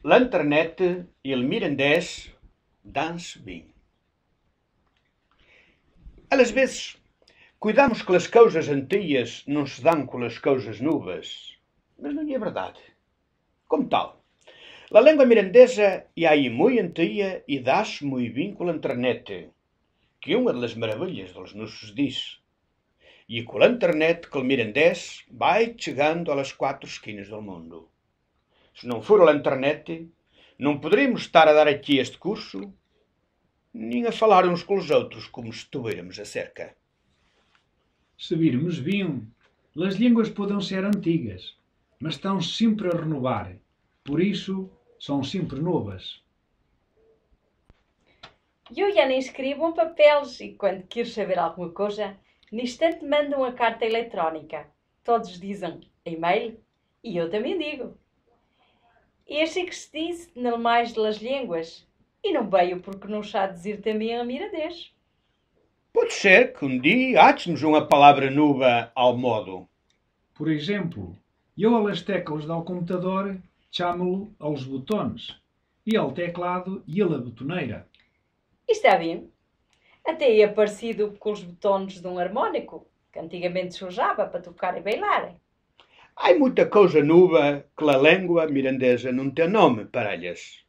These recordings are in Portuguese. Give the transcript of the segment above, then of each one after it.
L'internet e el mirandés dão-se bem. Às vezes, cuidamos que as coisas antigas não se dão com as coisas novas, mas não é verdade. Como tal, a língua mirandesa é aí muito antiga e dá-se muito bem com a internet, que é uma das maravilhas dos nossos dias. E com a internet que o mirandês vai chegando às quatro esquinas do mundo. Se não for a internet, não poderíamos estar a dar aqui este curso, nem a falar uns com os outros como se estivéssemos a cerca. Se virmos bem, as línguas podem ser antigas, mas estão sempre a renovar. Por isso, são sempre novas. Eu já nem escrevo em papéis e quando quero saber alguma coisa, no instante mando uma carta eletrónica. Todos dizem e-mail e eu também digo. E assim que se diz nas mais das línguas. E não veio porque não sabe dizer também a miradês. Pode ser que um dia ache-nos uma palavra nova ao modo. Por exemplo, eu às teclas do computador chamo-lo aos botões e ao teclado e a botoneira. Está bem. Até é parecido com os botões de um harmónico, que antigamente se usava para tocar e bailar. Há muita coisa nova que a língua mirandesa não tem nome para elas.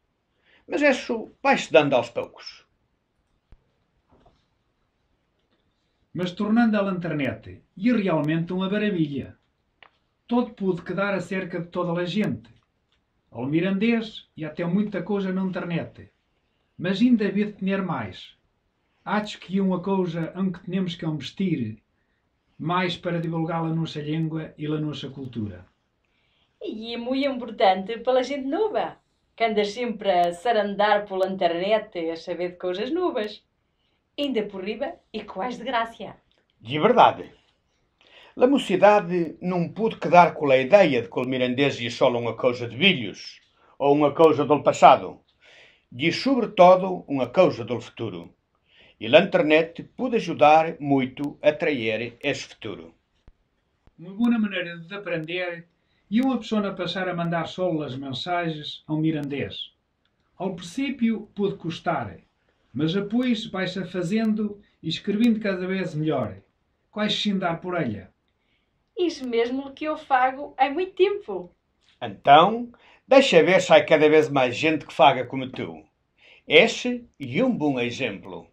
Mas isso vai-se dando aos poucos. Mas tornando à internet, é realmente uma maravilha. Todo pode quedar acerca de toda a gente. Ao mirandês e até muita coisa na internet. Mas ainda havia de ter mais. Acho que é uma coisa em que temos que investir mais para divulgar a nossa língua e a nossa cultura. E é muito importante para a gente nova, que anda sempre a sarandar pela internet a saber de coisas novas. Ainda por riba e quase de graça. De verdade. A mocidade não pôde quedar com a ideia de que o mirandês é só uma coisa de velhos ou uma coisa do passado. E sobretudo uma coisa do futuro. E a internet pode ajudar muito a atrair esse futuro. Uma boa maneira de aprender é uma pessoa passar a mandar só as mensagens ao mirandês. Ao princípio pode custar, mas depois vai-se fazendo e escrevendo cada vez melhor. Quais sem dar por ela. Isso mesmo que eu fago há muito tempo. Então, deixa ver se há cada vez mais gente que faga como tu. Esse é um bom exemplo.